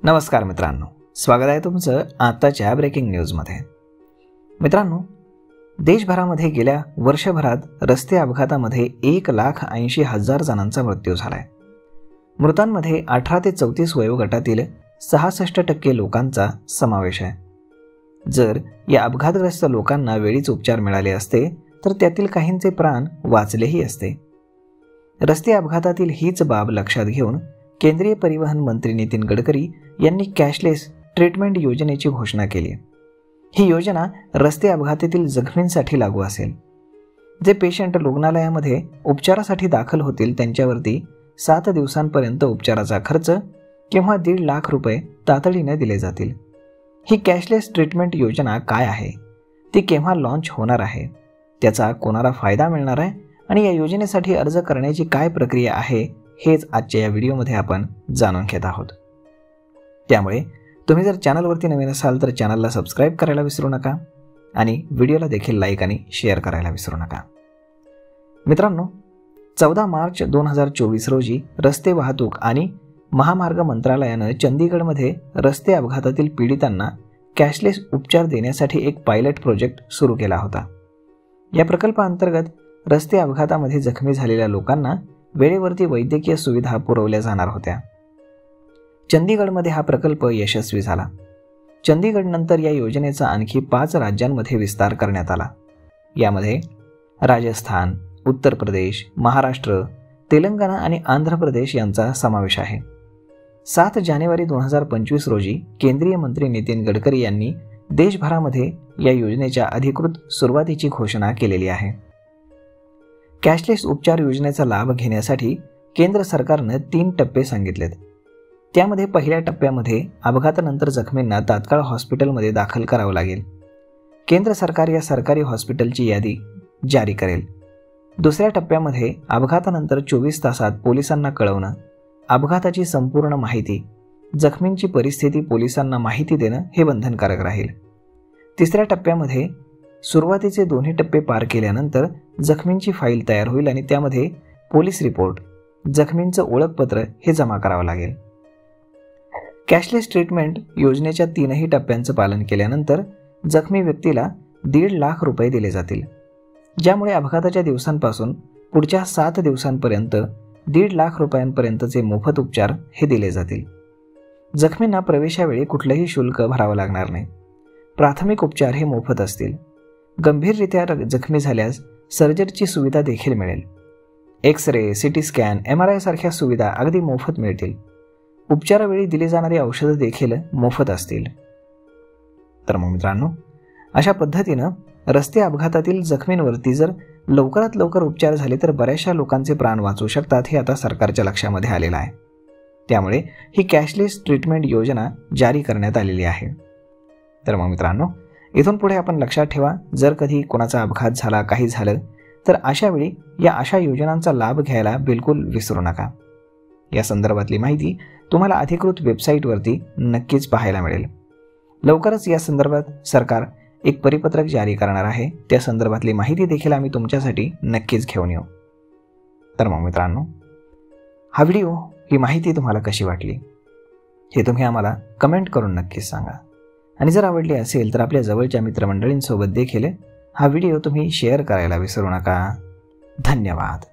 नमस्कार मित्रांनो, स्वागत आहे तुमचं आताच्या ब्रेकिंग न्यूजमध्ये। मित्रांनो, देशभरामध्ये गेल्या वर्षभरात रस्ते अपघातामध्ये 1,80,000 जणांचा मृत्यू झालाय। मृतांमध्ये 18 ते 34 वयोगटातील 66% लोकांचा समावेश आहे। जर या अपघातग्रस्त लोकांना वेळीच उपचार मिळाले असते तर त्यातील काहींचे प्राण वाचलेही असते। रस्ते अपघातातील हीच बाब लक्षात घेऊन केंद्रीय परिवहन मंत्री नितीन गडकरी यांनी कॅशलेस ट्रीटमेंट योजनेची घोषणा केली। ही योजना रस्ते अपघातातील जखमींसाठी लागू असेल। जे पेशंट रुग्णालयामध्ये उपचारासाठी दाखल होतील त्यांच्यावरती 7 दिवसांपर्यंत उपचाराचा खर्च किंवा 1.5 लाख रुपये तातडीने दिले जातील। ही कॅशलेस ट्रीटमेंट योजना काय आहे, ती केव्हा लॉन्च होणार आहे, त्याचा कोणाला फायदा मिळणार आहे आणि या योजनेसाठी अर्ज करण्याची काय प्रक्रिया आहे, हेच आजच्या या व्हिडिओमध्ये आपण जाणून घेत आहोत। त्यामुळे तुम्ही जर चॅनलवरती नवीन असाल तर चॅनलला सबस्क्राईब करायला विसरू नका आणि व्हिडिओला देखील लाईक आणि शेअर करायला विसरू नका। मित्रांनो, 14 मार्च 2024 रोजी रस्ते वाहतूक आणि महामार्ग मंत्रालयाने चंदीगडमध्ये रस्ते अपघातातील पीडितांना कॅशलेस उपचार देण्यासाठी एक पायलट प्रोजेक्ट सुरू केला होता। या प्रकल्पाअंतर्गत रस्ते अपघातामध्ये जखमी झालेल्या लोकांना वेळेवरती वैद्यकीय सुविधा पुरवल्या जाणार होत्या। चंदीगडमध्ये हा प्रकल्प यशस्वी झाला। चंदीगडनंतर या योजनेचा आणखी 5 राज्यांमध्ये विस्तार करण्यात आला। यामध्ये राजस्थान, उत्तर प्रदेश, महाराष्ट्र, तेलंगणा आणि आंध्र प्रदेश यांचा समावेश आहे। 7 जानेवारी 2025 रोजी केंद्रीय मंत्री नितीन गडकरी यांनी देशभरामध्ये या योजनेच्या अधिकृत सुरुवातीची घोषणा केलेली आहे। कॅशलेस उपचार योजनेचा लाभ घेण्यासाठी केंद्र सरकारने 3 टप्पे सांगितलेत। त्यामध्ये पहिल्या टप्प्यामध्ये अपघातानंतर जखमींना तात्काळ हॉस्पिटलमध्ये दाखल करावं लागेल। केंद्र सरकार या सरकारी हॉस्पिटलची यादी जारी करेल। दुसऱ्या टप्प्यामध्ये अपघातानंतर 24 तासात पोलिसांना कळवणं, अपघाताची संपूर्ण माहिती, जखमींची परिस्थिती पोलिसांना माहिती देणं हे बंधनकारक राहील। तिसऱ्या टप्प्यामध्ये सुरुवातीचे दोन्ही टप्पे पार केल्यानंतर जखमींची फाईल तयार होईल आणि त्यामध्ये पोलीस रिपोर्ट, जखमींचं ओळखपत्र हे जमा करावं लागेल। कॅशलेस ट्रीटमेंट योजनेच्या 3ही टप्प्यांचं पालन केल्यानंतर जखमी व्यक्तीला 1.5 लाख रुपये दिले जातील, ज्यामुळे अपघाताच्या दिवसांपासून पुढच्या 7 दिवसांपर्यंत 1.5 लाख रुपयांपर्यंतचे मोफत उपचार हे दिले जातील। जखमींना प्रवेशावेळी कुठलंही शुल्क भरावं लागणार नाही। प्राथमिक उपचार हे मोफत असतील। गंभीररित्या जखमी झाल्यास सर्जरीची सुविधा देखील मिळेल। एक्स-रे, सिटी स्कॅन, MRI सारख्या सुविधा अगदी मोफत मिळतील। उपचारावेळी दिली जाणारी औषधं देखील मोफत असतील। तर मग मित्रांनो, अशा पद्धतीनं रस्ते अपघातातील जखमींवरती जर लवकरात लवकर उपचार झाले तर बऱ्याचशा लोकांचे प्राण वाचू शकतात, हे आता सरकारच्या लक्षामध्ये आलेलं आहे। त्यामुळे ही कॅशलेस ट्रीटमेंट योजना जारी करण्यात आलेली आहे। तर मग मित्रांनो, इथून पुढे आपण लक्षात ठेवा, जर कधी कोणाचा अपघात झाला, काही झालं तर अशावेळी या अशा योजनांचा लाभ घ्यायला बिलकुल विसरू नका। या संदर्भातली माहिती तुम्हाला अधिकृत वेबसाईटवरती नक्कीच पाहायला मिळेल। लवकरच या संदर्भात सरकार एक परिपत्रक जारी करणार आहे, त्या संदर्भातली माहिती देखील आम्ही तुमच्यासाठी नक्कीच घेऊन येऊ। तर मग मित्रांनो, हा व्हिडिओ, ही माहिती तुम्हाला कशी वाटली हे तुम्ही आम्हाला कमेंट करून नक्कीच सांगा आणि जर आवडली असेल तर आपल्या जवळच्या मित्रमंडळींसोबत देखील हा व्हिडिओ तुम्ही शेअर करायला विसरू नका। धन्यवाद।